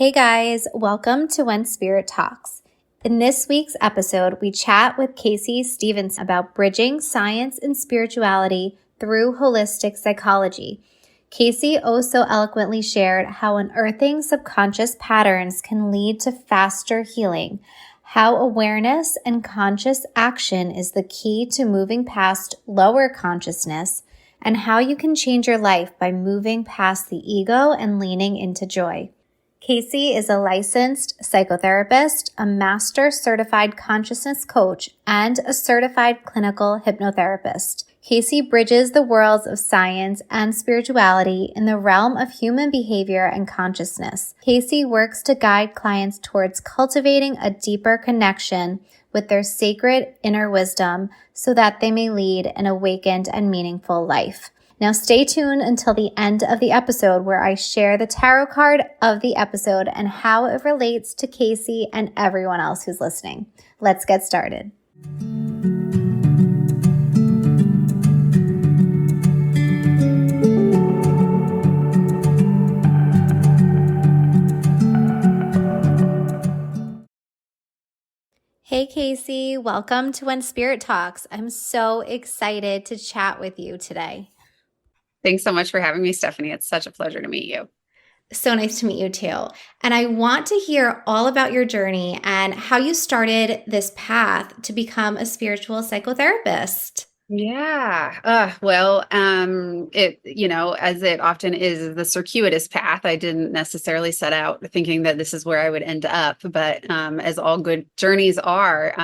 Hey guys, welcome to When Spirit Talks. In this week's episode, we chat with Casey Stevenson about bridging science and spirituality through holistic psychology. Casey also eloquently shared how unearthing subconscious patterns can lead to faster healing, how awareness and conscious action is the key to moving past lower consciousness, and how you can change your life by moving past the ego and leaning into joy. Casey is a licensed psychotherapist, a master certified consciousness coach, and a certified clinical hypnotherapist. Casey bridges the worlds of science and spirituality in the realm of human behavior and consciousness. Casey works to guide clients towards cultivating a deeper connection with their sacred inner wisdom so that they may lead an awakened and meaningful life. Now stay tuned until the end of the episode where I share the tarot card of the episode and how it relates to Casey and everyone else who's listening. Let's get started. Hey Casey, welcome to When Spirit Talks. I'm so excited to chat with you today. Thanks so much for having me, Stephanie. It's such a pleasure to meet you. So nice to meet you too. And I want to hear all about your journey and how you started this path to become a spiritual psychotherapist. Yeah. As it often is the circuitous path, I didn't necessarily set out thinking that this is where I would end up, but as all good journeys are,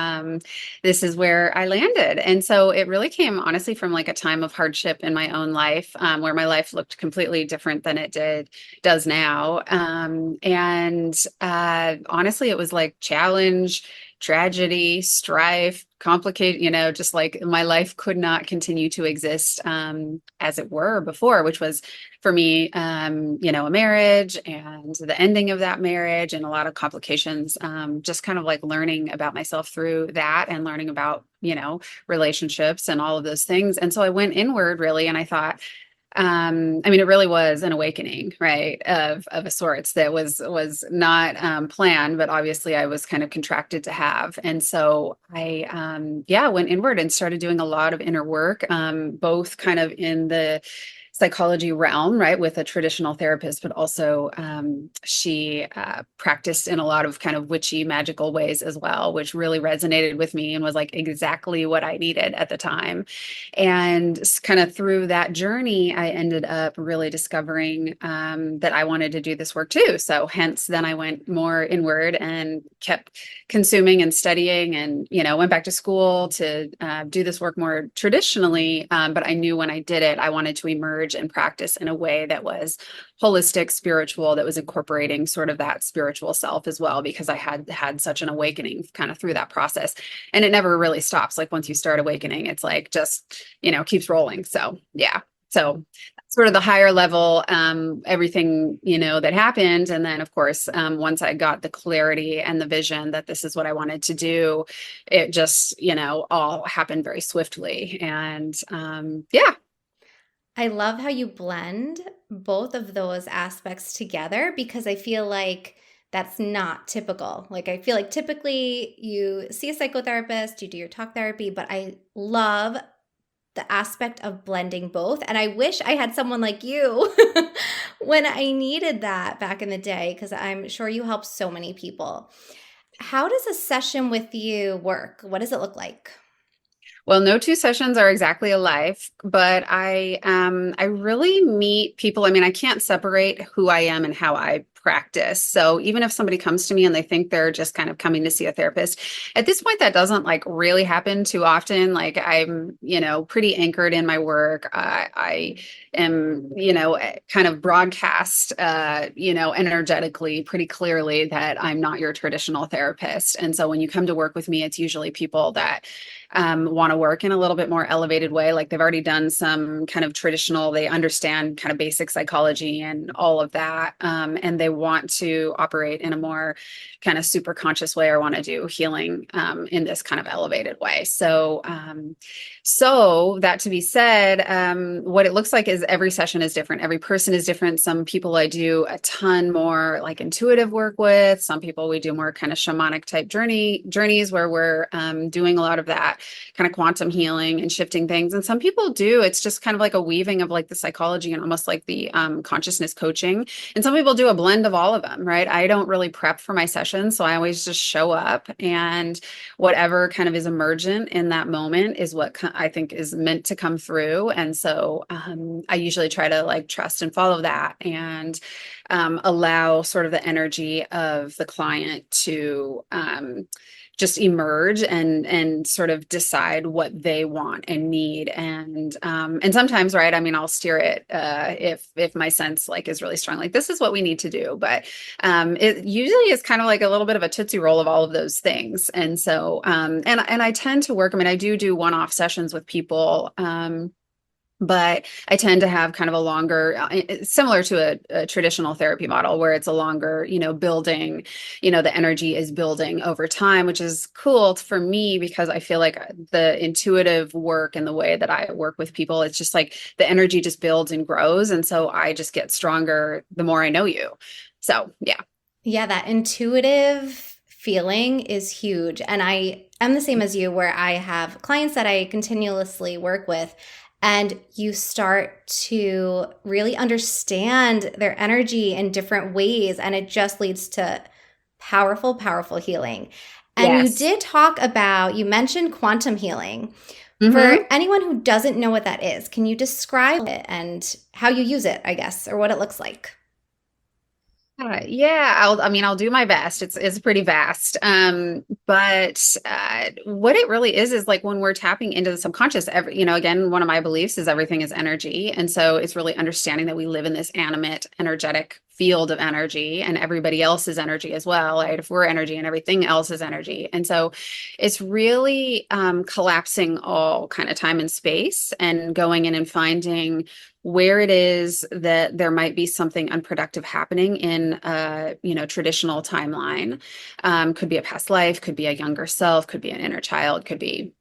this is where I landed. And so it really came honestly from like a time of hardship in my own life, where my life looked completely different than does now. Honestly, it was like challenge, tragedy, strife, complicated, just like my life could not continue to exist as it were before, which was for me, a marriage and the ending of that marriage and a lot of complications, just kind of like learning about myself through that and learning about, relationships and all of those things. And so I went inward really, and I thought, it really was an awakening, right, of a sorts that was not planned, but obviously I was kind of contracted to have. And so I went inward and started doing a lot of inner work, both kind of in the psychology realm, right, with a traditional therapist, but also she practiced in a lot of kind of witchy, magical ways as well, which really resonated with me and was like exactly what I needed at the time. And kind of through that journey, I ended up really discovering that I wanted to do this work too. So hence, then I went more inward and kept consuming and studying and, went back to school to do this work more traditionally. But I knew when I did it, I wanted to emerge and practice in a way that was holistic, spiritual, that was incorporating sort of that spiritual self as well, because I had such an awakening kind of through that process. And it never really stops. Like once you start awakening, it's like just, keeps rolling. So yeah. So sort of the higher level, everything, that happened. And then of course, once I got the clarity and the vision that this is what I wanted to do, it just, all happened very swiftly. And yeah. I love how you blend both of those aspects together because I feel like that's not typical. Like, I feel like typically you see a psychotherapist, you do your talk therapy, but I love the aspect of blending both. And I wish I had someone like you when I needed that back in the day, because I'm sure you help so many people. How does a session with you work? What does it look like? Well, no two sessions are exactly alike, but I really meet people. I mean, I can't separate who I am and how I practice. So even if somebody comes to me and they think they're just kind of coming to see a therapist, at this point that doesn't like really happen too often. Like I'm, pretty anchored in my work. I am, kind of broadcast, energetically pretty clearly that I'm not your traditional therapist. And so when you come to work with me, it's usually people that want to work in a little bit more elevated way. Like they've already done some kind of traditional, they understand kind of basic psychology and all of that. And they want to operate in a more kind of super conscious way, or want to do healing in this kind of elevated way. So that to be said, what it looks like is every session is different. Every person is different. Some people I do a ton more like intuitive work with. Some people we do more kind of shamanic type journeys where we're doing a lot of that kind of quantum healing and shifting things. And some people do, it's just kind of like a weaving of like the psychology and almost like the consciousness coaching. And some people do a blend of all of them, right? I don't really prep for my sessions. So I always just show up, and whatever kind of is emergent in that moment is what I think is meant to come through. And so I usually try to like trust and follow that, and allow sort of the energy of the client to just emerge and sort of decide what they want and need. And sometimes, right, I mean, I'll steer it if my sense like is really strong, like this is what we need to do. But it usually is kind of like a little bit of a tootsie roll of all of those things. And so and I tend to work, I mean, I do one-off sessions with people. But I tend to have kind of a longer, similar to a traditional therapy model, where it's a longer, building, the energy is building over time, which is cool for me because I feel like the intuitive work and the way that I work with people, it's just like the energy just builds and grows. And so I just get stronger the more I know you. So, yeah. Yeah, that intuitive feeling is huge. And I am the same as you, where I have clients that I continuously work with, and you start to really understand their energy in different ways. And it just leads to powerful, powerful healing. And you Yes. did you mentioned quantum healing. Mm-hmm. For anyone who doesn't know what that is, can you describe it and how you use it, I guess, or what it looks like? Yeah, I'll do my best. It's pretty vast. But what it really is like when we're tapping into the subconscious, again, one of my beliefs is everything is energy. And so it's really understanding that we live in this animate, energetic field of energy, and everybody else is energy as well, right? If we're energy and everything else is energy. And so it's really collapsing all kind of time and space and going in and finding where it is that there might be something unproductive happening in a traditional timeline. Could be a past life, could be a younger self, could be an inner child, could be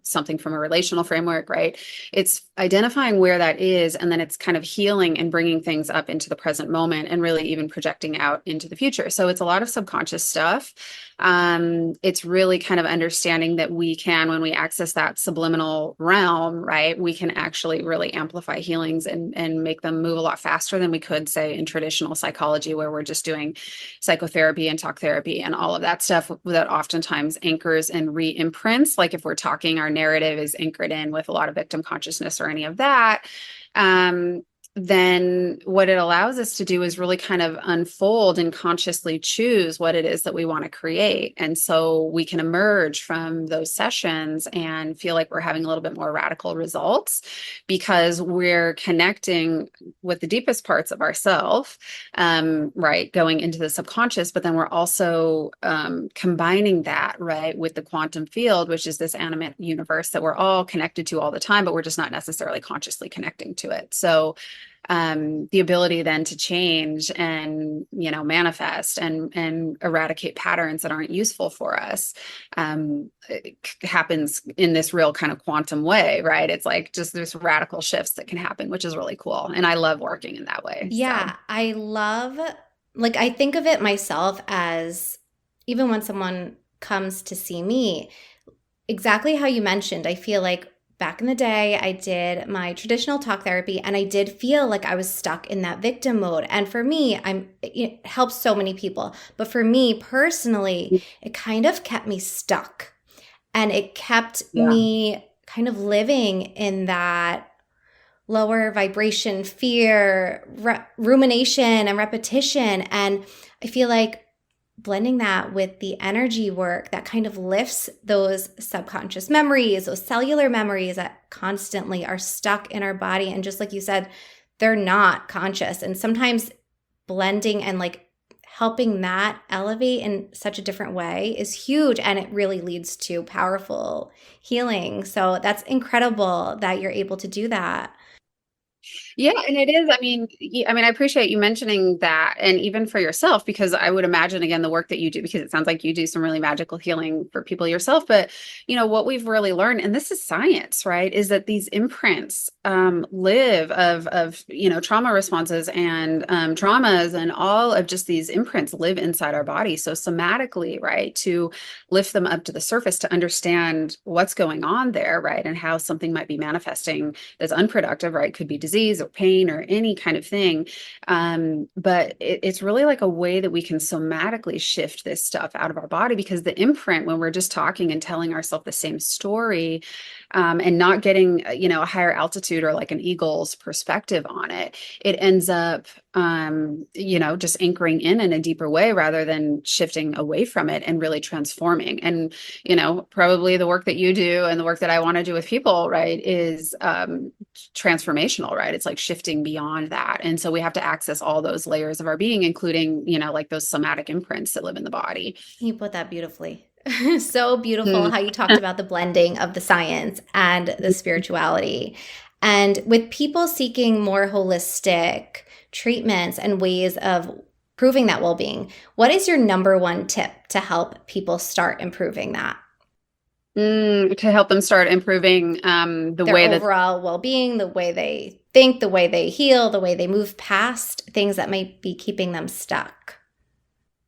something from a relational framework, right? It's identifying where that is, and then it's kind of healing and bringing things up into the present moment, and really even projecting out into the future. So it's a lot of subconscious stuff. It's really kind of understanding that we can, when we access that subliminal realm, right, we can actually really amplify healings and make them move a lot faster than we could, say, in traditional psychology, where we're just doing psychotherapy and talk therapy and all of that stuff that oftentimes anchors and re-imprints. Like if we're talking, our narrative is anchored in with a lot of victim consciousness or any of that. Then what it allows us to do is really kind of unfold and consciously choose what it is that we want to create. And so we can emerge from those sessions and feel like we're having a little bit more radical results, because we're connecting with the deepest parts of ourself, right, going into the subconscious, but then we're also combining that, right, with the quantum field, which is this animate universe that we're all connected to all the time, but we're just not necessarily consciously connecting to it. So the ability then to change and manifest and eradicate patterns that aren't useful for us happens in this real kind of quantum way, right? It's like just there's radical shifts that can happen, which is really cool, and I love working in that way. Yeah, I love, like, I think of it myself as, even when someone comes to see me, exactly how you mentioned. I feel like back in the day, I did my traditional talk therapy, and I did feel like I was stuck in that victim mode. And for me, it helps so many people. But for me personally, it kind of kept me stuck, and it kept Yeah. me kind of living in that lower vibration, fear, rumination, and repetition. And I feel like blending that with the energy work that kind of lifts those subconscious memories, those cellular memories that constantly are stuck in our body. And just like you said, they're not conscious. And sometimes blending and like helping that elevate in such a different way is huge. And it really leads to powerful healing. So that's incredible that you're able to do that. Yeah, and it is. I mean, I appreciate you mentioning that, and even for yourself, because I would imagine again the work that you do, because it sounds like you do some really magical healing for people yourself. But what we've really learned, and this is science, right, is that these imprints live of trauma responses and traumas, and all of just these imprints live inside our body. So somatically, right, to lift them up to the surface to understand what's going on there, right, and how something might be manifesting that's unproductive, right? Could be disease or pain or any kind of thing. But it's really like a way that we can somatically shift this stuff out of our body, because the imprint, when we're just talking and telling ourselves the same story, and not getting, a higher altitude or like an eagle's perspective on it, it ends up, just anchoring in a deeper way rather than shifting away from it and really transforming. And, probably the work that you do and the work that I want to do with people, right, is transformational, right? It's like shifting beyond that. And so we have to access all those layers of our being, including, like those somatic imprints that live in the body. You put that beautifully. So beautiful Mm. how you talked about the blending of the science and the spirituality. And with people seeking more holistic treatments and ways of improving that well being, what is your number one tip to help people start improving that? To help them start improving the Their way that overall well being, the way they think, the way they heal, the way they move past things that might be keeping them stuck.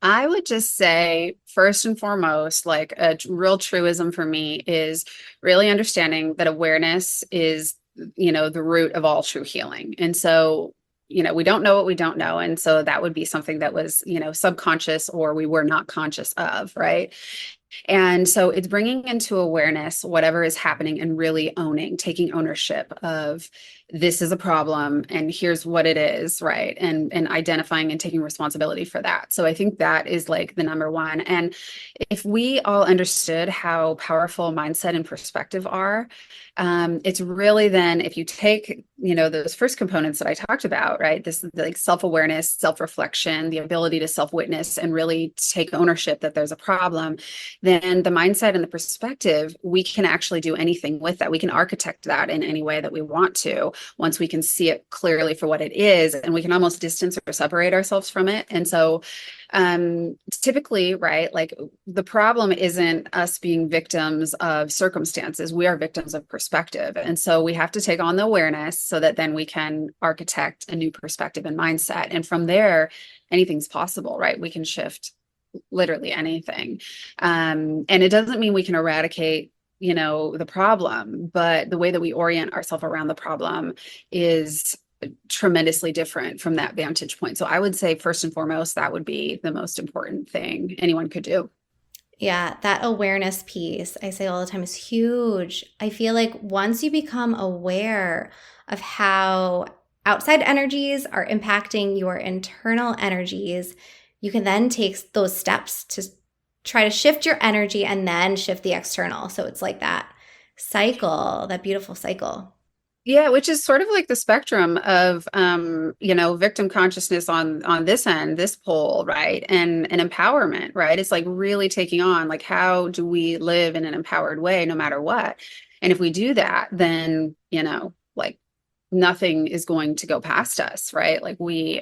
I would just say, first and foremost, like a real truism for me is really understanding that awareness is, the root of all true healing. And so, we don't know what we don't know. And so that would be something that was, subconscious or we were not conscious of, right? And so it's bringing into awareness whatever is happening and really taking ownership of, this is a problem and here's what it is, right? And identifying and taking responsibility for that. So I think that is like the number one. And if we all understood how powerful mindset and perspective are, it's really then, if you take, those first components that I talked about, right? This is like self-awareness, self-reflection, the ability to self-witness and really take ownership that there's a problem, then the mindset and the perspective, we can actually do anything with that. We can architect that in any way that we want to, once we can see it clearly for what it is, and we can almost distance or separate ourselves from it. And so typically, right, like the problem isn't us being victims of circumstances. We are victims of perspective. And so we have to take on the awareness so that then we can architect a new perspective and mindset. And from there, anything's possible, right? We can shift literally anything. And it doesn't mean we can eradicate, the problem, but the way that we orient ourselves around the problem is tremendously different from that vantage point. So I would say, first and foremost, that would be the most important thing anyone could do. Yeah, that awareness piece, I say all the time, is huge. I feel like once you become aware of how outside energies are impacting your internal energies, you can then take those steps to try to shift your energy and then shift the external. So it's like that cycle, that beautiful cycle. Yeah, which is sort of like the spectrum of victim consciousness on this end, this pole, right? And empowerment, right? It's like really taking on, like, how do we live in an empowered way no matter what? And if we do that, then, like nothing is going to go past us, right? Like we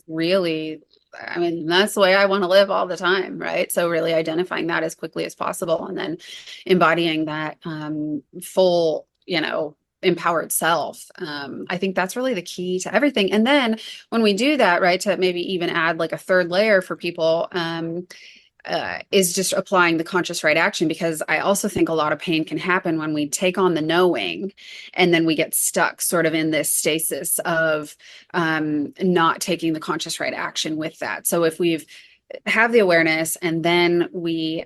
really, I mean, that's the way I want to live all the time, right? So really identifying that as quickly as possible, and then embodying that full, empowered self. I think that's really the key to everything. And then when we do that, right, to maybe even add like a third layer for people, is just applying the conscious right action, because I also think a lot of pain can happen when we take on the knowing and then we get stuck sort of in this stasis of not taking the conscious right action with that. So if we've have the awareness and then we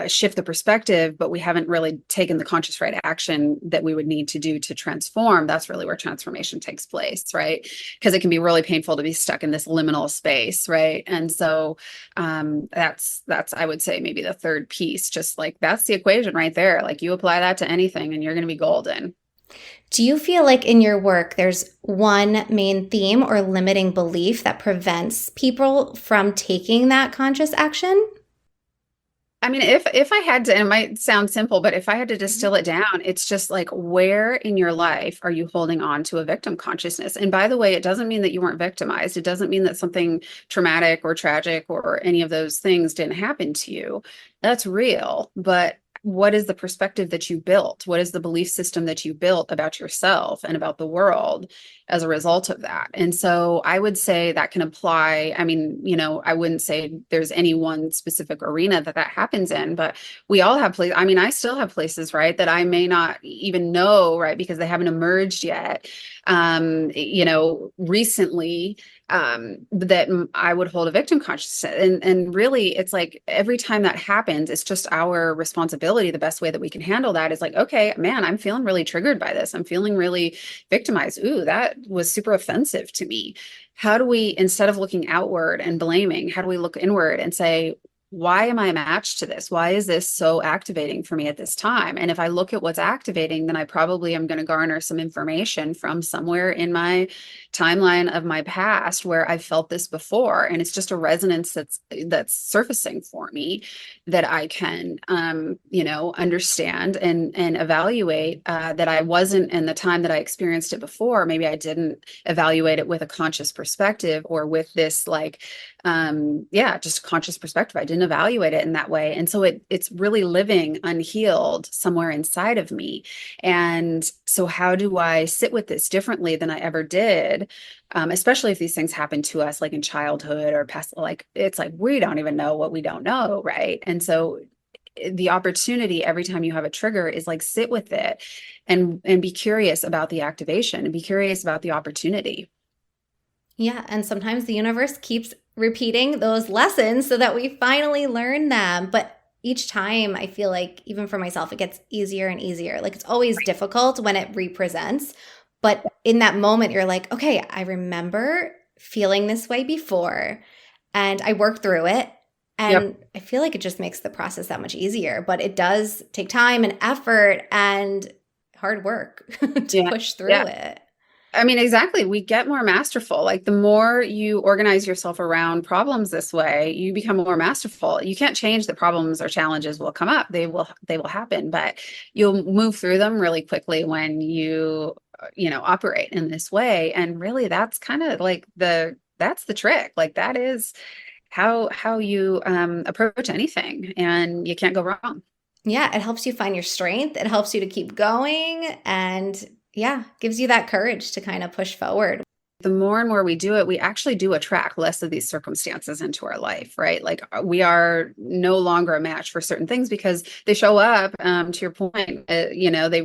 shift the perspective, but we haven't really taken the conscious right action that we would need to do to transform, that's really where transformation takes place, right? Because it can be really painful to be stuck in this liminal space, right? And so that's I would say maybe the third piece, just like that's the equation right there. Like you apply that to anything and you're going to be golden. Do you feel like in your work there's one main theme or limiting belief that prevents people from taking that conscious action? I mean, if I had to, and it might sound simple, but if I had to Mhm. distill it down, it's just like, where in your life are you holding on to a victim consciousness? And by the way, it doesn't mean that you weren't victimized. It doesn't mean that something traumatic or tragic or any of those things didn't happen to you. That's real. But what is the perspective that you built? What is the belief system that you built about yourself and about the world as a result of that? And so I would say that can apply. I mean, I wouldn't say there's any one specific arena that happens in, but we all have places. I mean, I still have places, right, that I may not even know, right, because they haven't emerged yet. Recently, that I would hold a victim consciousness. And really, it's like every time that happens, it's just our responsibility. The best way that we can handle that is like, okay, man, I'm feeling really triggered by this. I'm feeling really victimized. Ooh, that was super offensive to me. How do we, instead of looking outward and blaming, how do we look inward and say, why am I a match to this? Why is this so activating for me at this time? And if I look at what's activating, then I probably am going to garner some information from somewhere in my timeline of my past where I've felt this before. And it's just a resonance that's surfacing for me that I can understand and evaluate, that I wasn't in the time that I experienced it before. Maybe I didn't evaluate it with a conscious perspective or with this like just a conscious perspective. I didn't evaluate it in that way. And so it's really living unhealed somewhere inside of me. And so how do I sit with this differently than I ever did? Especially if these things happen to us like in childhood or past, like it's like we don't even know what we don't know, right? And so the opportunity every time you have a trigger is like sit with it and be curious about the activation and be curious about the opportunity. Yeah, and sometimes the universe keeps repeating those lessons so that we finally learn them. But each time I feel like, even for myself, it gets easier and easier. Like it's always difficult when it represents. But in that moment, you're like, okay, I remember feeling this way before and I worked through it. Yep. And I feel like it just makes the process that much easier. But it does take time and effort and hard work to Yeah. push Yeah. through it. I mean, exactly. We get more masterful. Like the more you organize yourself around problems this way, you become more masterful. You can't change that problems or challenges will come up. They will happen, but you'll move through them really quickly when you operate in this way. And really that's kind of like that's the trick. Like that is how you approach anything and you can't go wrong. Yeah, it helps you find your strength. It helps you to keep going and yeah, gives you that courage to kind of push forward. The more and more we do it, we actually do attract less of these circumstances into our life, right? Like we are no longer a match for certain things because they show up, to your point, they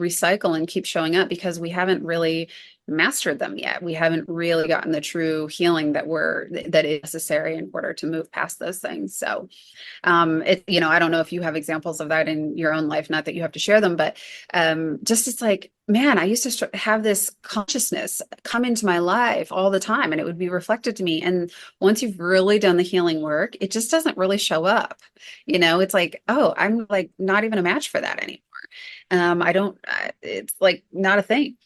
recycle and keep showing up because we haven't really mastered them yet. We haven't really gotten the true healing that is necessary in order to move past those things. So I don't know if you have examples of that in your own life, not that you have to share them, but just it's like, man, I used to have this consciousness come into my life all the time and it would be reflected to me. And once you've really done the healing work, it just doesn't really show up. It's like, oh, I'm like not even a match for that anymore. I don't, it's like not a thing.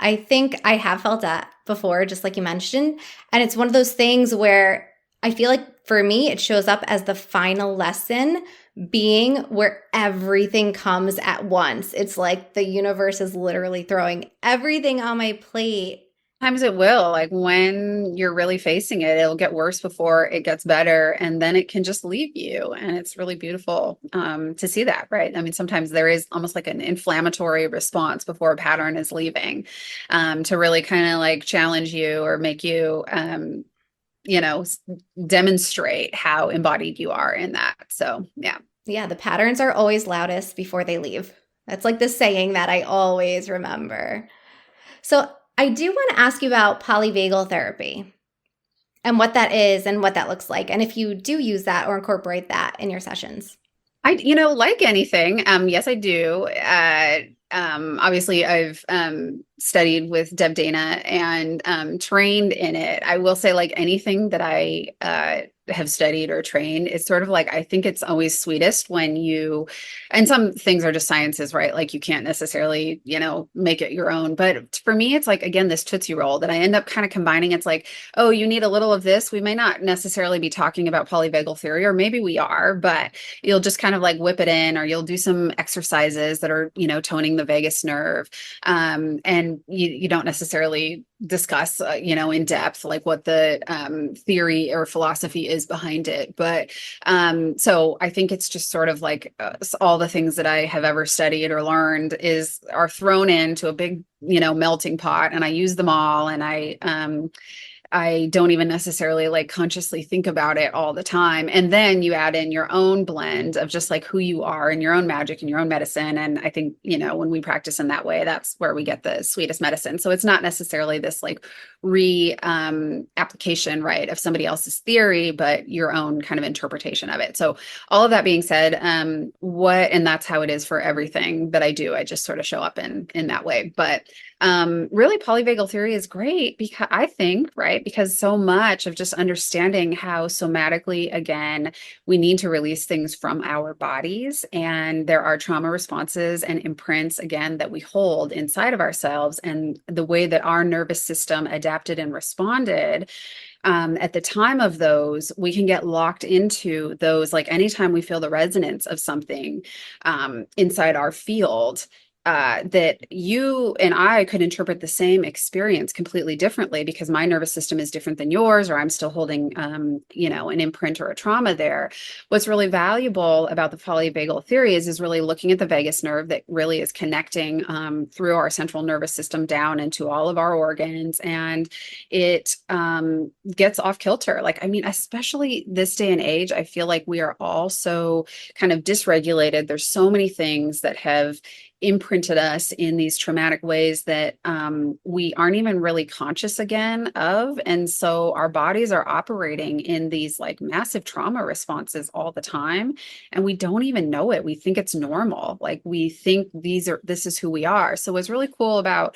I think I have felt that before, just like you mentioned. And it's one of those things where I feel like for me, it shows up as the final lesson being where everything comes at once. It's like the universe is literally throwing everything on my plate. Sometimes it will. Like when you're really facing it, it'll get worse before it gets better, and then it can just leave you. And it's really beautiful to see that, right? I mean, sometimes there is almost like an inflammatory response before a pattern is leaving, to really kind of like challenge you or make you, you know, demonstrate how embodied you are in that. So, yeah. Yeah, the patterns are always loudest before they leave. That's like the saying that I always remember. So I do want to ask you about polyvagal therapy and what that is and what that looks like. And if you do use that or incorporate that in your sessions. Like anything, yes, I do. Obviously, I've studied with Deb Dana and trained in it. I will say, like anything that I have studied or trained, it's sort of like, I think it's always sweetest when and some things are just sciences, right? Like you can't necessarily, make it your own. But for me, it's like, again, this Tootsie Roll that I end up kind of combining. It's like, oh, you need a little of this. We may not necessarily be talking about polyvagal theory, or maybe we are, but you'll just kind of like whip it in, or you'll do some exercises that are, toning the vagus nerve. And you don't necessarily discuss, in depth, like what the theory or philosophy is behind it. But so I think it's just sort of like all the things that I have ever studied or learned are thrown into a big, melting pot, and I use them all. And I don't even necessarily like consciously think about it all the time. And then you add in your own blend of just like who you are and your own magic and your own medicine. And I think, when we practice in that way, that's where we get the sweetest medicine. So it's not necessarily this like application, right, of somebody else's theory, but your own kind of interpretation of it. So all of that being said, and that's how it is for everything that I do. I just sort of show up in that way. But really polyvagal theory is great because I think, right, because so much of just understanding how somatically, again, we need to release things from our bodies, and there are trauma responses and imprints, again, that we hold inside of ourselves, and the way that our nervous system adapted and responded at the time of those, we can get locked into those. Like anytime we feel the resonance of something inside our field, that you and I could interpret the same experience completely differently because my nervous system is different than yours, or I'm still holding, an imprint or a trauma there. What's really valuable about the polyvagal theory is really looking at the vagus nerve that really is connecting through our central nervous system down into all of our organs, and it gets off kilter. Like, I mean, especially this day and age, I feel like we are all so kind of dysregulated. There's so many things that have imprinted us in these traumatic ways that we aren't even really conscious again of. And so our bodies are operating in these like massive trauma responses all the time. And we don't even know it. We think it's normal. Like we think this is who we are. So what's really cool about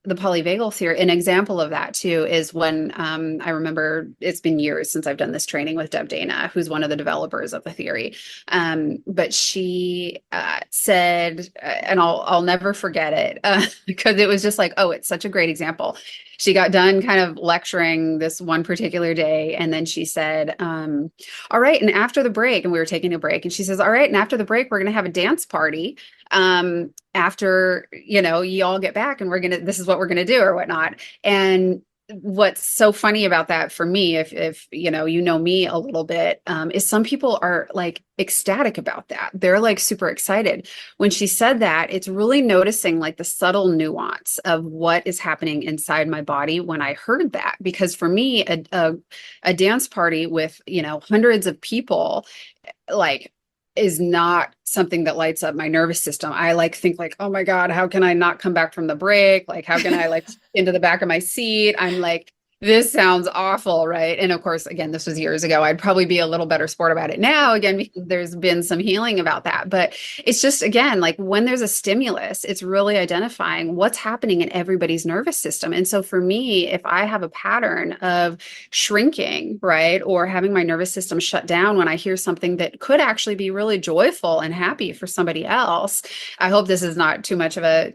the polyvagal theory, an example of that too, is when I remember, it's been years since I've done this training with Deb Dana, who's one of the developers of the theory. But she said, and I'll never forget it because it was just like, oh, it's such a great example. She got done kind of lecturing this one particular day, and then she said, all right, and after the break, and we were taking a break, and she says, all right, and after the break, we're going to have a dance party after, you all get back, and this is what we're going to do or whatnot. And what's so funny about that for me, if you know me a little bit, is some people are like ecstatic about that. They're like super excited. When she said that, it's really noticing like the subtle nuance of what is happening inside my body when I heard that. Because for me, a dance party with, hundreds of people, like, is not something that lights up my nervous system. I like think like, oh my God, how can I not come back from the break? Like, how can I like into the back of my seat? I'm like, this sounds awful, right? And of course, again, this was years ago. I'd probably be a little better sport about it now, again, because there's been some healing about that. But it's just, again, like when there's a stimulus, it's really identifying what's happening in everybody's nervous system. And so for me, if I have a pattern of shrinking, right, or having my nervous system shut down when I hear something that could actually be really joyful and happy for somebody else, I hope this is not too much of a,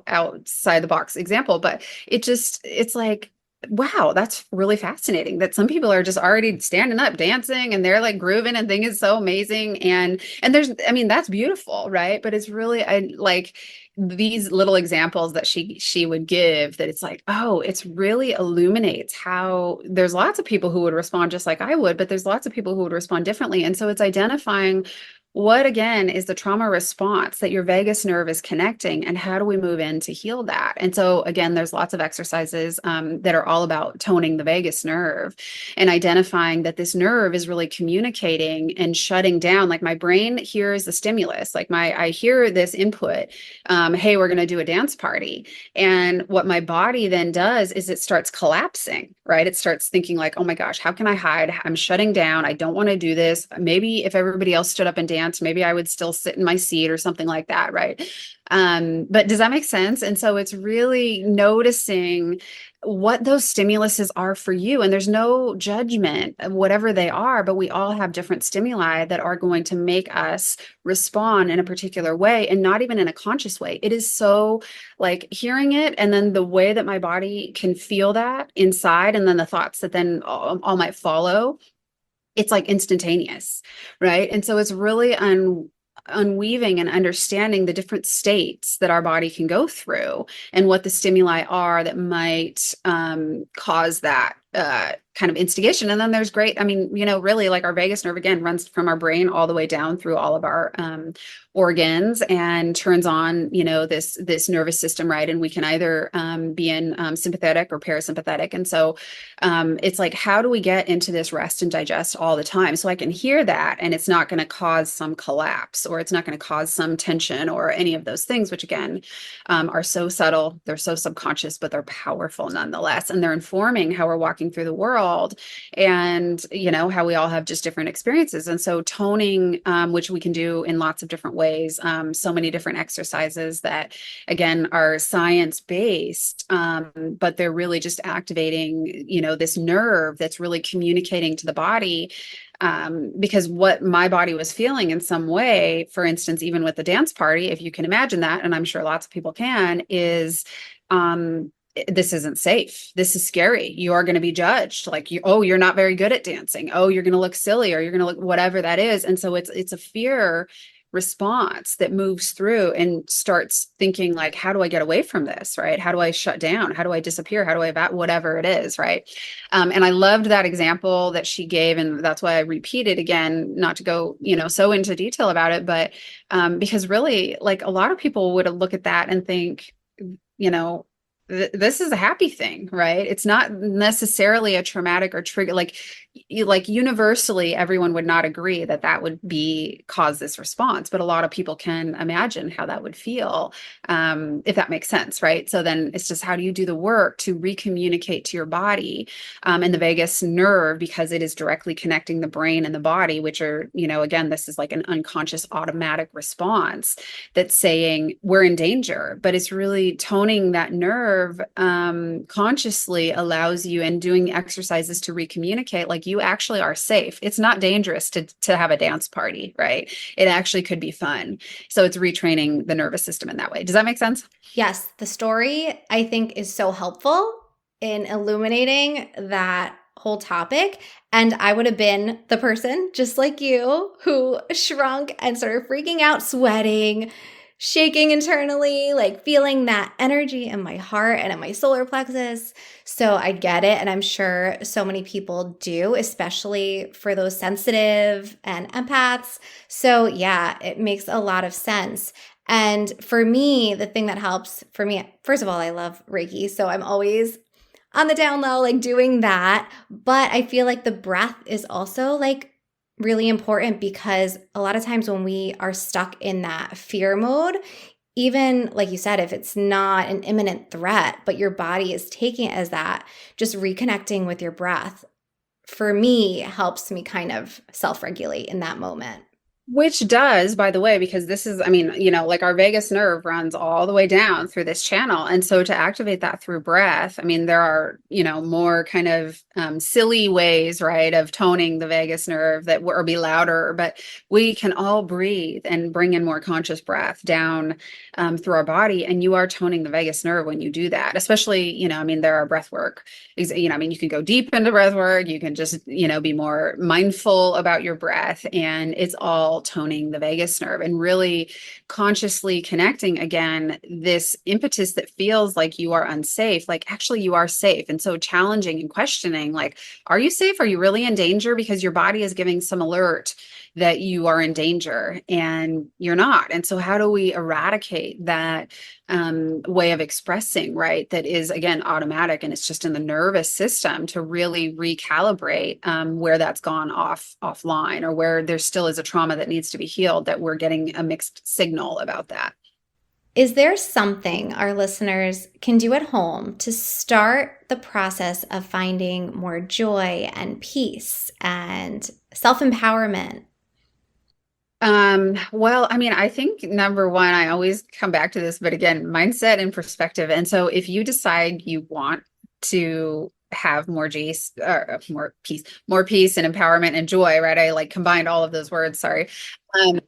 outside the box example, but it's like, wow, that's really fascinating that some people are just already standing up, dancing, and they're like grooving and things is so amazing. And that's beautiful, right? But it's really, I like these little examples that she would give, that it's like, oh, it's really illuminates how there's lots of people who would respond just like I would, but there's lots of people who would respond differently. And so it's identifying what, again, is the trauma response that your vagus nerve is connecting, and how do we move in to heal that? And so, again, there's lots of exercises that are all about toning the vagus nerve and identifying that this nerve is really communicating and shutting down. Like my brain hears the stimulus, like I hear this input, hey, we're going to do a dance party. And what my body then does is it starts collapsing, right? It starts thinking like, oh my gosh, how can I hide? I'm shutting down. I don't want to do this. Maybe if everybody else stood up and danced, maybe I would still sit in my seat or something like that, right? But does that make sense? And so it's really noticing what those stimuluses are for you. And there's no judgment of whatever they are, but we all have different stimuli that are going to make us respond in a particular way, and not even in a conscious way. It is so like hearing it, and then the way that my body can feel that inside, and then the thoughts that then all might follow, it's like instantaneous, right? And so it's really unweaving and understanding the different states that our body can go through, and what the stimuli are that might cause that kind of instigation. And then there's great, I mean, really, like, our vagus nerve again runs from our brain all the way down through all of our organs, and turns on, this nervous system, right? And we can either be in sympathetic or parasympathetic. And so it's like, how do we get into this rest and digest all the time so I can hear that, and it's not going to cause some collapse, or it's not going to cause some tension, or any of those things, which again are so subtle, they're so subconscious, but they're powerful nonetheless, and they're informing how we're walking through the world, and how we all have just different experiences. And so toning, which we can do in lots of different ways, so many different exercises that again are science based, but they're really just activating this nerve that's really communicating to the body, because what my body was feeling in some way, for instance, even with the dance party, if you can imagine that, and I'm sure lots of people can, is this isn't safe. This is scary. You are going to be judged. Like, you're not very good at dancing. Oh, you're going to look silly, or you're going to look whatever that is. And so it's a fear response that moves through and starts thinking like, how do I get away from this? Right? How do I shut down? How do I disappear? How do I whatever it is? Right? And I loved that example that she gave, and that's why I repeat it again, not to go so into detail about it, but because really, like, a lot of people would look at that and think, you know this is a happy thing, right? It's not necessarily a traumatic or trigger, like universally everyone would not agree that that would be cause this response, but a lot of people can imagine how that would feel, if that makes sense, right? So then it's just, how do you do the work to recommunicate to your body, and the vagus nerve, because it is directly connecting the brain and the body, which are, again, this is like an unconscious automatic response that's saying we're in danger, but it's really toning that nerve, consciously allows you, and doing exercises to recommunicate, like, you actually are safe. It's not dangerous to have a dance party, right? It actually could be fun. So it's retraining the nervous system in that way. Does that make sense? Yes, the story I think is so helpful in illuminating that whole topic. And I would have been the person just like you who shrunk and started freaking out, sweating, shaking internally, like feeling that energy in my heart and in my solar plexus. So I get it. And I'm sure so many people do, especially for those sensitive and empaths. So yeah, it makes a lot of sense. And for me, the thing that helps for me, first of all, I love Reiki. So I'm always on the down low, like doing that. But I feel like the breath is also like really important, because a lot of times when we are stuck in that fear mode, even like you said, if it's not an imminent threat, but your body is taking it as that, just reconnecting with your breath for me helps me kind of self regulate in that moment. Which does, by the way, because this is, I mean, like, our vagus nerve runs all the way down through this channel. And so to activate that through breath, I mean, there are, more kind of silly ways, right, of toning the vagus nerve that or be louder, but we can all breathe and bring in more conscious breath down through our body. And you are toning the vagus nerve when you do that, especially, I mean, there are breath work, I mean, you can go deep into breath work, you can just, be more mindful about your breath, and it's all toning the vagus nerve and really consciously connecting again this impetus that feels like you are unsafe, like actually you are safe. And so challenging and questioning, like, are you safe? Are you really in danger? Because your body is giving some alert that you are in danger and you're not. And so how do we eradicate that way of expressing, right? That is, again, automatic, and it's just in the nervous system, to really recalibrate where that's gone offline, or where there still is a trauma that needs to be healed, that we're getting a mixed signal about that. Is there something our listeners can do at home to start the process of finding more joy and peace and self empowerment? Well, I mean, I think number one, I always come back to this, but again, mindset and perspective. And so if you decide you want to have more peace, or more peace and empowerment and joy, right? I like combined all of those words, sorry. Um,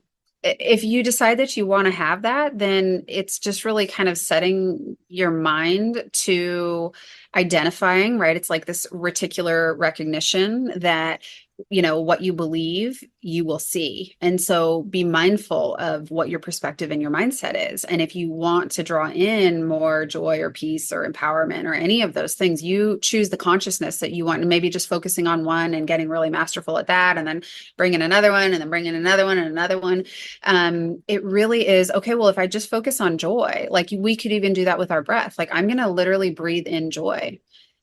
if you decide that you want to have that, then it's just really kind of setting your mind to identifying, right? It's like this reticular recognition that, what you believe, you will see. And so be mindful of what your perspective and your mindset is. And if you want to draw in more joy or peace or empowerment or any of those things, you choose the consciousness that you want, and maybe just focusing on one and getting really masterful at that, and then bringing another one, and then bringing another one and another one. It really is okay. Well, if I just focus on joy, like we could even do that with our breath. Like I'm going to literally breathe in joy.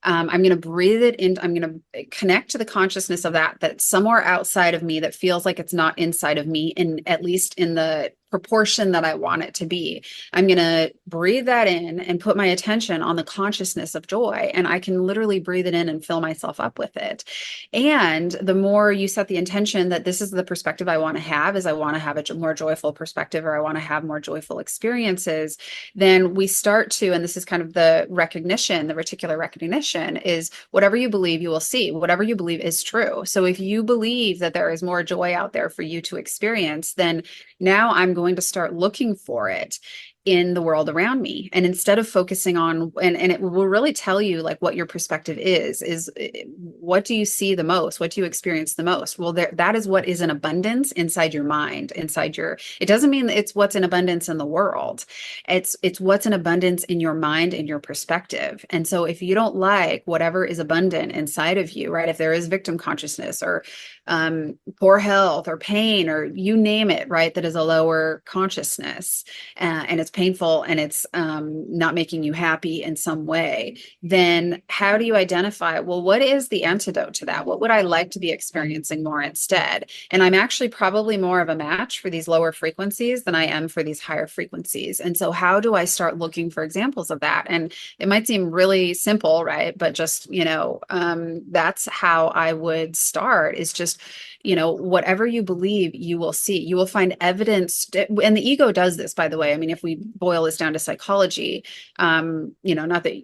I'm going to breathe it in. I'm going to connect to the consciousness of that's somewhere outside of me, that feels like it's not inside of me, in at least in the proportion that I want it to be. I'm going to breathe that in and put my attention on the consciousness of joy. And I can literally breathe it in and fill myself up with it. And the more you set the intention that this is the perspective I want to have, is I want to have a more joyful perspective, or I want to have more joyful experiences, then we start to, and this is kind of the recognition, the reticular recognition, is whatever you believe, you will see. Whatever you believe is true. So if you believe that there is more joy out there for you to experience, then now I'm going to start looking for it in the world around me. And instead of focusing on, and it will really tell you like what your perspective is what do you see the most? What do you experience the most? Well, that is what is in abundance inside your mind, it doesn't mean it's what's in abundance in the world. It's what's in abundance in your mind and your perspective. And so if you don't like whatever is abundant inside of you, right? If there is victim consciousness, or poor health, or pain, or you name it, right? That is a lower consciousness, and it's painful, and it's not making you happy in some way, then how do you identify, well, what is the antidote to that? What would I like to be experiencing more instead? And I'm actually probably more of a match for these lower frequencies than I am for these higher frequencies. And so how do I start looking for examples of that? And it might seem really simple, right? But just, that's how I would start, is just, whatever you believe, you will see. You will find evidence. And the ego does this, by the way. I mean, if we boil this down to psychology, not that,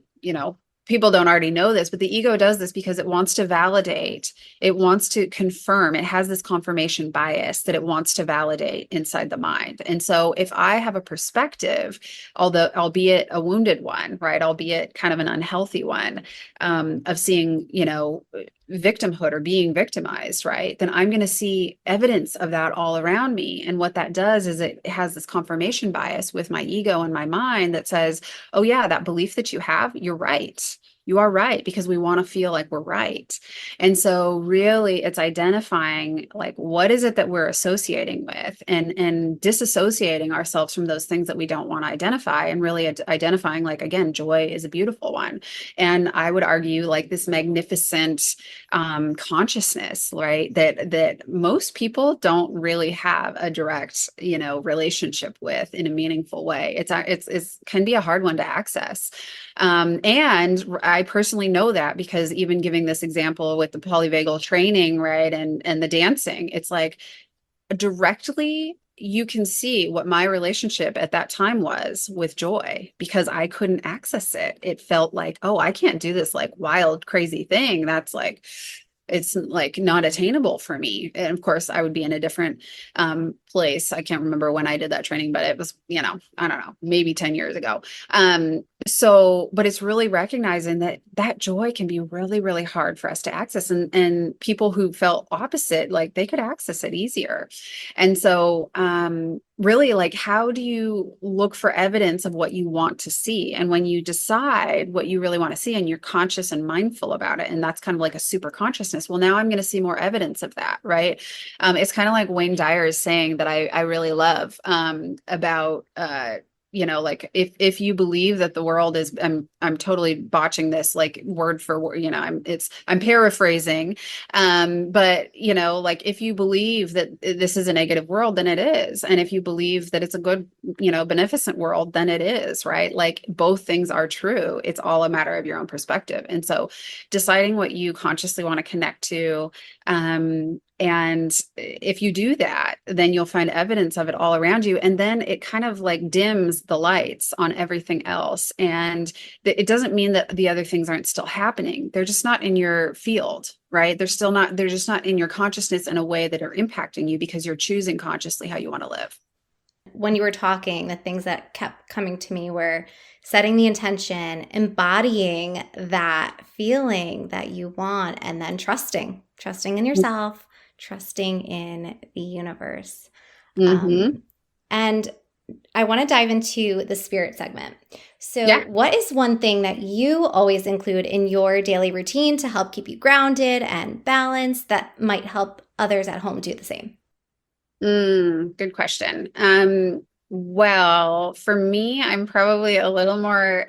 people don't already know this, but the ego does this because it wants to validate. It wants to confirm. It has this confirmation bias that it wants to validate inside the mind. And so if I have a perspective, although albeit a wounded one, right, albeit kind of an unhealthy one, of seeing, victimhood or being victimized, right, then I'm going to see evidence of that all around me. And what that does is it has this confirmation bias with my ego and my mind that says, oh yeah, that belief that you have, you're right. You are right, because we want to feel like we're right. And so really it's identifying like what is it that we're associating with, and disassociating ourselves from those things that we don't want to identify, and really identifying, like, again, joy is a beautiful one. And I would argue like this magnificent consciousness, right, that most people don't really have a direct, relationship with in a meaningful way. It's can be a hard one to access. And I personally know that, because even giving this example with the polyvagal training, right, and the dancing, it's like directly you can see what my relationship at that time was with joy, because I couldn't access it. It felt like, oh, I can't do this like wild, crazy thing. That's like, it's like not attainable for me. And of course I would be in a different place. I can't remember when I did that training, but it was, I don't know, maybe 10 years ago. But it's really recognizing that joy can be really, really hard for us to access, and people who felt opposite, like they could access it easier. And so, really, like, how do you look for evidence of what you want to see? And when you decide what you really want to see, and you're conscious and mindful about it, and that's kind of like a super consciousness, well, now I'm going to see more evidence of that, right? It's kind of like Wayne Dyer's saying that I really love, about, like if you believe that the world is, I'm totally botching this like word for word, I'm paraphrasing, but like if you believe that this is a negative world, then it is. And if you believe that it's a good, beneficent world, then it is, right? Like both things are true. It's all a matter of your own perspective. And so deciding what you consciously want to connect to, And if you do that, then you'll find evidence of it all around you. And then it kind of like dims the lights on everything else. And it doesn't mean that the other things aren't still happening. They're just not in your field, right? They're just not in your consciousness in a way that are impacting you because you're choosing consciously how you want to live. When you were talking, the things that kept coming to me were setting the intention, embodying that feeling that you want, and then trusting in yourself, trusting in the universe. Mm-hmm. And I want to dive into the spirit segment. So, Yeah. what is one thing that you always include in your daily routine to help keep you grounded and balanced that might help others at home do the same? Good question. Well, for me, I'm probably a little more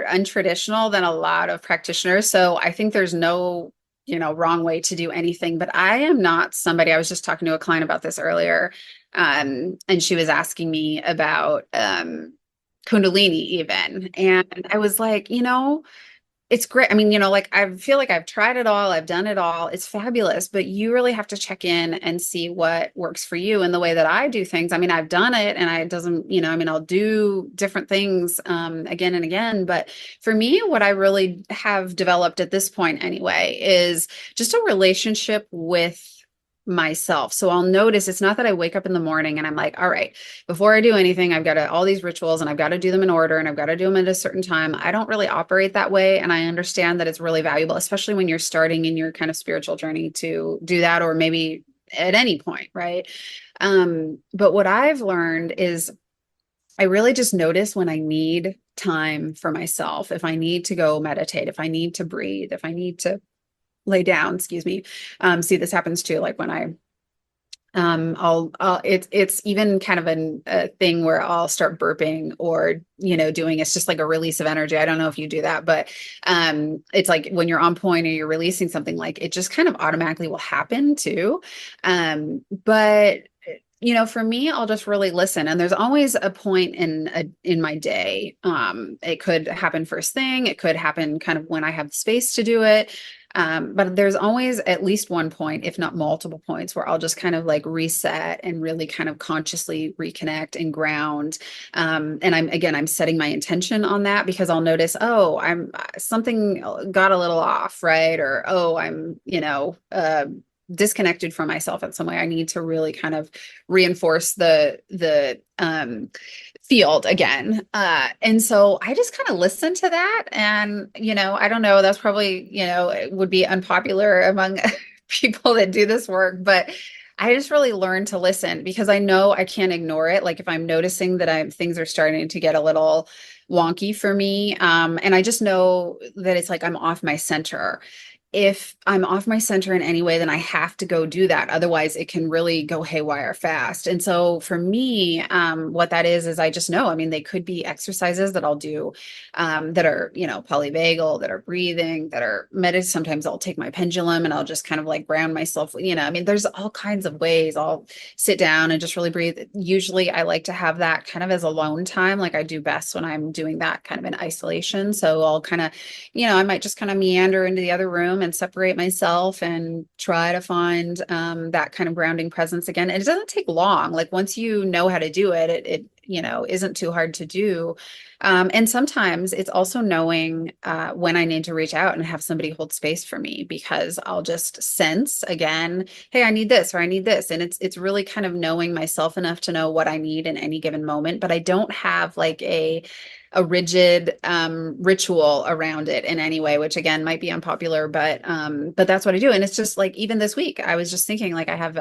untraditional than a lot of practitioners. So I think there's no, wrong way to do anything, but I am not somebody, I was just talking to a client about this earlier. And she was asking me about, Kundalini even. And I was like, it's great. I mean, like I feel like I've tried it all, I've done it all. It's fabulous, but you really have to check in and see what works for you. And the way that I do things, I mean, I've done it and it doesn't, I mean, I'll do different things again and again. But for me, what I really have developed at this point anyway is just a relationship with myself. So I'll notice it's not that I wake up in the morning and I'm like, all right, before I do anything, I've got all these rituals and I've got to do them in order and I've got to do them at a certain time. I don't really operate that way. And I understand that it's really valuable, especially when you're starting in your kind of spiritual journey to do that, or maybe at any point, right? But what I've learned is I really just notice when I need time for myself, if I need to go meditate, if I need to breathe, if I need to lay down, excuse me. See, this happens too, like when it's even kind of a thing where I'll start burping or, doing, it's just like a release of energy. I don't know if you do that, but, it's like when you're on point or you're releasing something, like it just kind of automatically will happen too. But for me, I'll just really listen. And there's always a point in my day. It could happen first thing. It could happen kind of when I have space to do it. But there's always at least one point, if not multiple points, where I'll just kind of like reset and really kind of consciously reconnect and ground. And I'm setting my intention on that because I'll notice, oh, I'm something got a little off, right? Or, oh, I'm, disconnected from myself in some way. I need to really kind of reinforce the field again. And so I just kind of listen to that. And, I don't know, that's probably, it would be unpopular among people that do this work, but I just really learned to listen because I know I can't ignore it. Like if I'm noticing that things are starting to get a little wonky for me, and I just know that it's like I'm off my center. If I'm off my center in any way, then I have to go do that. Otherwise, it can really go haywire fast. And so for me, what that is I just know, I mean, they could be exercises that I'll do that are, polyvagal, that are breathing, that are meditative. Sometimes I'll take my pendulum and I'll just kind of like ground myself. I mean, there's all kinds of ways. I'll sit down and just really breathe. Usually I like to have that kind of as alone time. Like I do best when I'm doing that kind of in isolation. So I'll kind of, I might just kind of meander into the other room and separate myself and try to find that kind of grounding presence again. And it doesn't take long. Like once you know how to do it, it isn't too hard to do. And sometimes it's also knowing when I need to reach out and have somebody hold space for me because I'll just sense again, hey, I need this or I need this. And it's really kind of knowing myself enough to know what I need in any given moment. But I don't have like a rigid ritual around it in any way, which again might be unpopular, but that's what I do. And it's just like even this week, I was just thinking like I have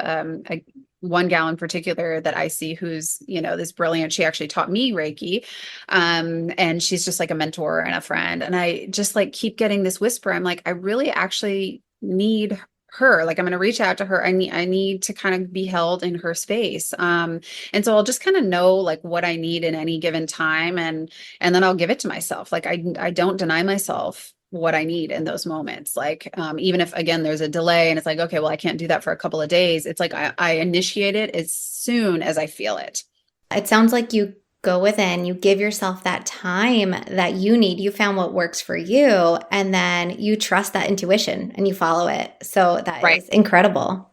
one gal in particular that I see who's, this brilliant, she actually taught me Reiki. And she's just like a mentor and a friend. And I just like keep getting this whisper. I'm like, I really actually need her. Like I'm going to reach out to her. I need to kind of be held in her space. And so I'll just kind of know like what I need in any given time. And then I'll give it to myself. Like I don't deny myself what I need in those moments. Like, even if again, there's a delay and it's like, okay, well, I can't do that for a couple of days. It's like, I initiate it as soon as I feel it. It sounds like you go within, you give yourself that time that you need. You found what works for you, and then you trust that intuition and you follow it. So that Right. is incredible.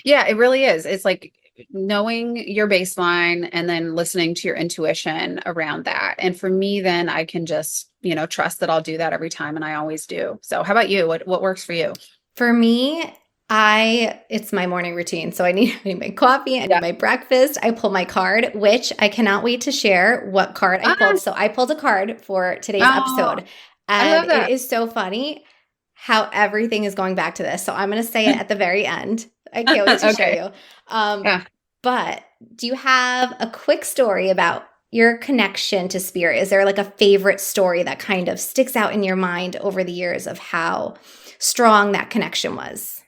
Yeah, it really is. It's like knowing your baseline and then listening to your intuition around that. And for me, then I can just, trust that I'll do that every time. And I always do. So how about you? What works for you? For me, it's my morning routine. So I need my coffee, I need Yeah. my breakfast. I pull my card, which I cannot wait to share what card I Ah, pulled. So I pulled a card for today's oh, episode, I and love it that. is so funny how everything is going back to this. So I'm going to say it at the very end. I can't wait to show Okay. you. Um, Yeah. but do you have a quick story about your connection to spirit? Is there like a favorite story that kind of sticks out in your mind over the years of how strong that connection was?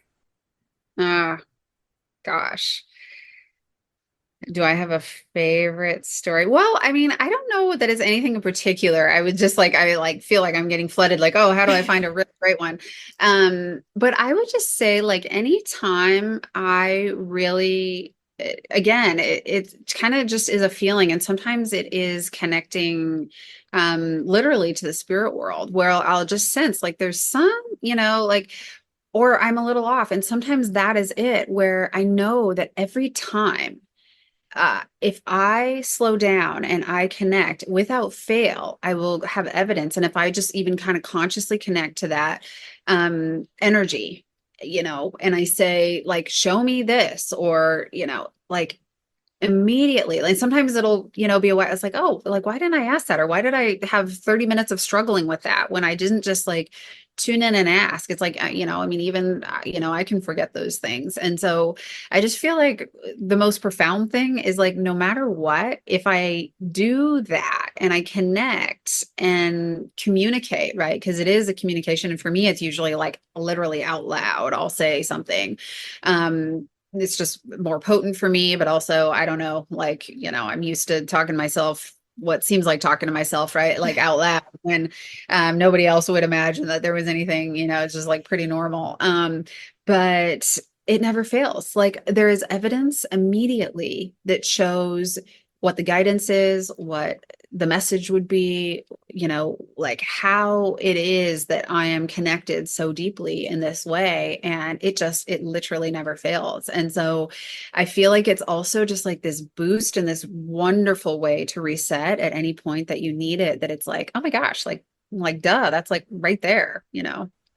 Ah, gosh. Do I have a favorite story? Well, I mean, I don't know that it's anything in particular. I would just I like feel like I'm getting flooded, like, oh, how do I find a really great one? But I would just say like anytime I really again, it kind of just is a feeling, and sometimes it is connecting literally to the spirit world where I'll just sense like there's some, like or I'm a little off. And sometimes that is it, where I know that every time if I slow down and I connect without fail, I will have evidence. And if I just even kind of consciously connect to that energy, and I say, like, show me this, or, like immediately, like sometimes it'll, be a while. It's like, oh, like, why didn't I ask that? Or why did I have 30 minutes of struggling with that when I didn't just like tune in and ask? It's like, I mean, even, I can forget those things. And so I just feel like the most profound thing is like, no matter what, if I do that and I connect and communicate, right? Because it is a communication. And for me, it's usually like literally out loud, I'll say something. It's just more potent for me, but also I don't know, like, I'm used to talking to myself, what seems like talking to myself, right? Like out loud, when nobody else would imagine that there was anything, it's just like pretty normal. But it never fails. Like there is evidence immediately that shows what the guidance is, what the message would be, like how it is that I am connected so deeply in this way. And it literally never fails. And so I feel like it's also just like this boost and this wonderful way to reset at any point that you need it, that it's like, oh my gosh, like, duh, that's like right there.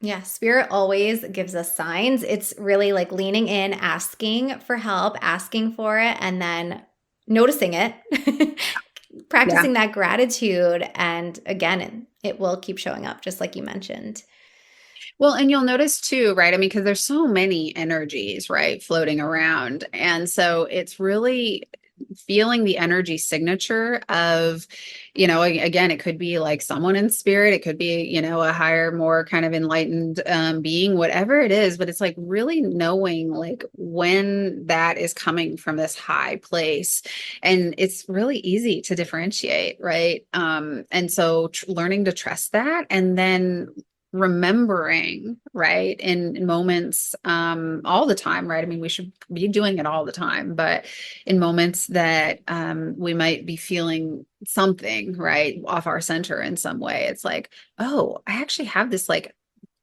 Yeah, spirit always gives us signs. It's really like leaning in, asking for help, asking for it, and then noticing it, Yeah. practicing that gratitude. And again, it will keep showing up, just like you mentioned. Well, and you'll notice too, right? I mean, because there's so many energies, right, floating around. And so it's really feeling the energy signature of, again, it could be like someone in spirit, it could be, a higher, more kind of enlightened being, whatever it is, but it's like really knowing like when that is coming from this high place. And it's really easy to differentiate, right? And so learning to trust that, and then remembering, right, in moments all the time, right? I mean, we should be doing it all the time, but in moments that we might be feeling something right off our center in some way, it's like, oh, I actually have this like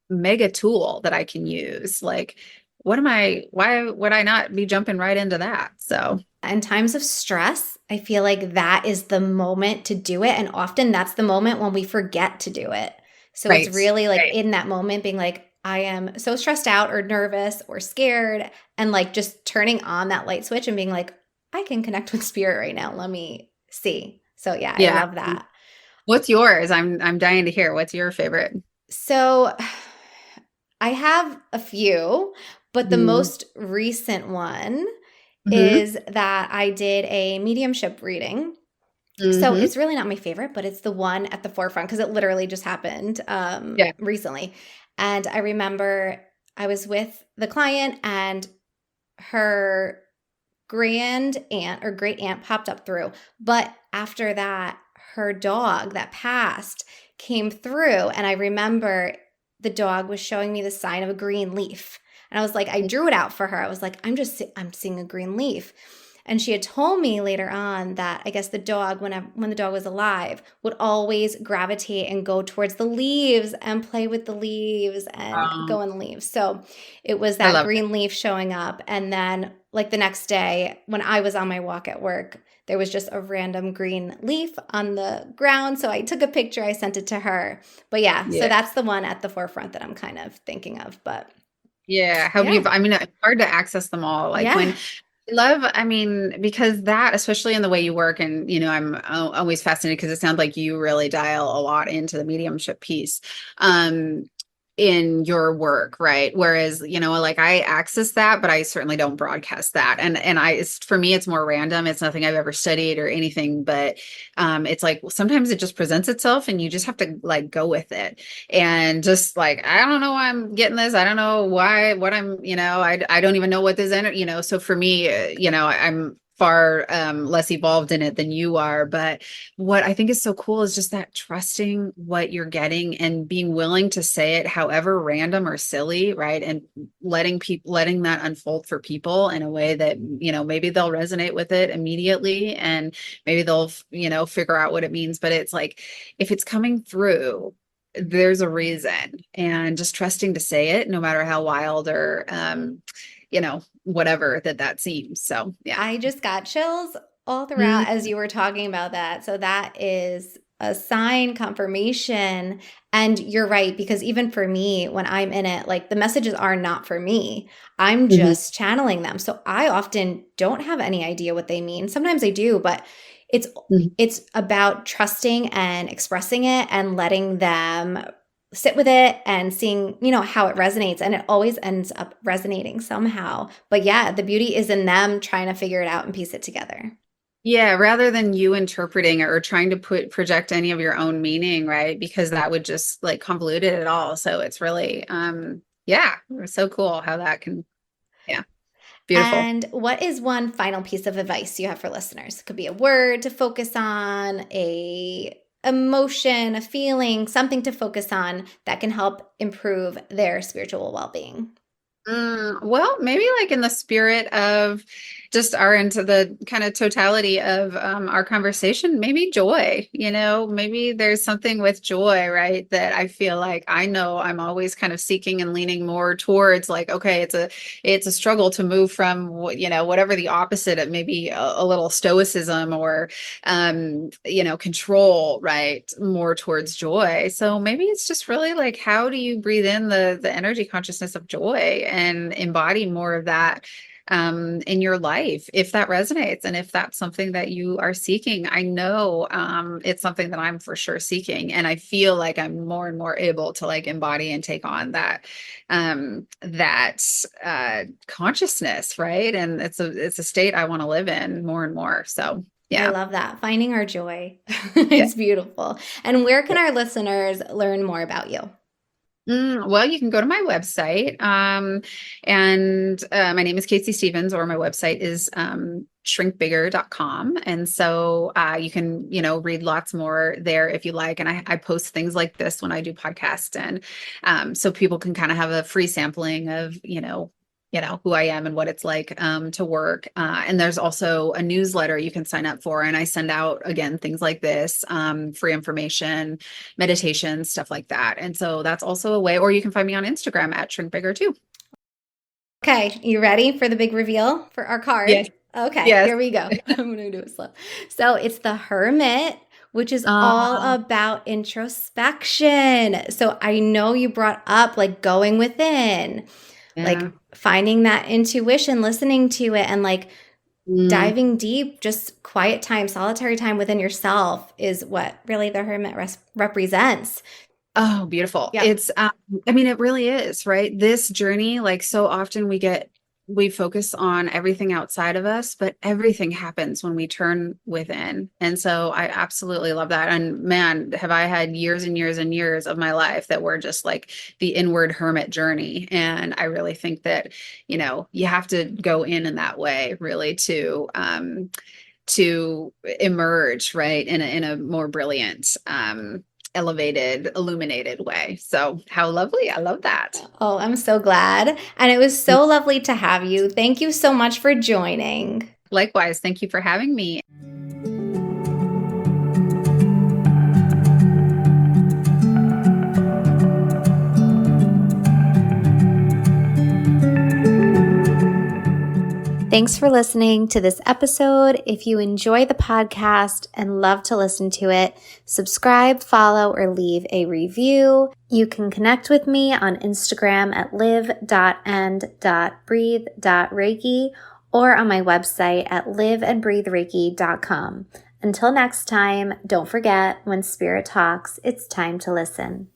mega tool that I can use. Like, why would I not be jumping right into that? So In times of stress, I feel like that is the moment to do it. And often that's the moment when we forget to do it. So it's right. really like in that moment being like, I am so stressed out or nervous or scared, and like just turning on that light switch and being like, I can connect with spirit right now. Let me see. So yeah, I Yeah. love that. What's yours? I'm dying to hear. What's your favorite? So I have a few, but the Mm-hmm. most recent one Mm-hmm. is that I did a mediumship reading. So Mm-hmm. it's really not my favorite, but it's the one at the forefront because it literally just happened Yeah. recently. And I remember I was with the client, and her grand aunt or great aunt popped up through. But after that, her dog that passed came through. And I remember the dog was showing me the sign of a green leaf. And I was like, I drew it out for her. I was like, I'm seeing a green leaf. And she had told me later on that I guess the dog, when the dog was alive, would always gravitate and go towards the leaves and play with the leaves and go in the leaves. So it was I that love it. green leaf showing up. And then, like the next day, when I was on my walk at work, there was just a random green leaf on the ground. So I took a picture, I sent it to her. But yeah, so Yeah. that's the one at the forefront that I'm kind of thinking of. But Yeah. How yeah, beautiful. I mean, it's hard to access them all. Like when yeah. I love, I mean, because that, especially in the way you work, and, I'm always fascinated because it sounds like you really dial a lot into the mediumship piece. Um, in your work, right? Whereas, like I access that, but I certainly don't broadcast that. And for me, it's more random. It's nothing I've ever studied or anything, but it's like sometimes it just presents itself and you just have to like go with it. And just like, I don't know why I'm getting this. I don't know why, what I'm, I don't even know what this energy, so for me, I'm far less evolved in it than you are, but what I think is so cool is just that trusting what you're getting and being willing to say it, however random or silly, right? And letting that unfold for people in a way that, maybe they'll resonate with it immediately and maybe they'll, figure out what it means. But it's like, if it's coming through, there's a reason, and just trusting to say it, no matter how wild or, whatever that seems. So, yeah. I just got chills all throughout Mm, as you were talking about that. So that is a sign confirmation. And you're right, because even for me, when I'm in it, like the messages are not for me. I'm mhm, just channeling them. So I often don't have any idea what they mean. Sometimes I do, but it's mhm. it's about trusting and expressing it and letting them sit with it and seeing, how it resonates. And it always ends up resonating somehow. But yeah, the beauty is in them trying to figure it out and piece it together. Yeah, rather than you interpreting it or trying to project any of your own meaning, right? Because that would just like convolute it all. So it's really yeah, it's so cool how that can, yeah, beautiful. And what is one final piece of advice you have for listeners? It could be a word to focus on, a emotion, a feeling, something to focus on that can help improve their spiritual well-being. Well, maybe like in the spirit of just our into the kind of totality of our conversation, maybe joy, maybe there's something with joy, right? That I feel like I know I'm always kind of seeking and leaning more towards like, okay, it's a struggle to move from whatever the opposite of maybe a little stoicism or control, right? More towards joy. So maybe it's just really like, how do you breathe in the energy consciousness of joy and embody more of that in your life, if that resonates and if that's something that you are seeking. I know it's something that I'm for sure seeking, and I feel like I'm more and more able to like embody and take on that consciousness, right? And it's a state I want to live in more and more. So I yeah. love that. Finding our joy. Yeah. It's beautiful. And where can our listeners learn more about you? Well, you can go to my website. And my name is Casey Stevens, or my website is shrinkbigger.com. And so you can, read lots more there if you like. And I post things like this when I do podcasts. And so people can kind of have a free sampling of, who I am and what it's like to work. And there's also a newsletter you can sign up for. And I send out, again, things like this, free information, meditation, stuff like that. And so that's also a way, or you can find me on Instagram at Shrink Bigger too. Okay, you ready for the big reveal for our Yes. card? Okay, Yes. here we go. I'm going to do it slow. So it's the Hermit, which is all Um, about introspection. So I know you brought up like going within, like yeah. finding that intuition, listening to it, and like Mm. diving deep, just quiet time, solitary time within yourself is what really the Hermit represents. Oh, beautiful. Yep. It's, I mean, it really is, right? This journey, like so often we focus on everything outside of us, but everything happens when we turn within. And so I absolutely love that. And man, have I had years and years and years of my life that were just like the inward hermit journey. And I really think that, you have to go in that way really to emerge, right, in a more brilliant, elevated, illuminated way. So how lovely. I love that. Oh, I'm so glad. And it was so lovely to have you. Thank you so much for joining. Likewise. Thank you for having me. Thanks for listening to this episode. If you enjoy the podcast and love to listen to it, subscribe, follow, or leave a review. You can connect with me on Instagram at live.and.breathe.reiki or on my website at liveandbreathereiki.com. Until next time, don't forget, when spirit talks, it's time to listen.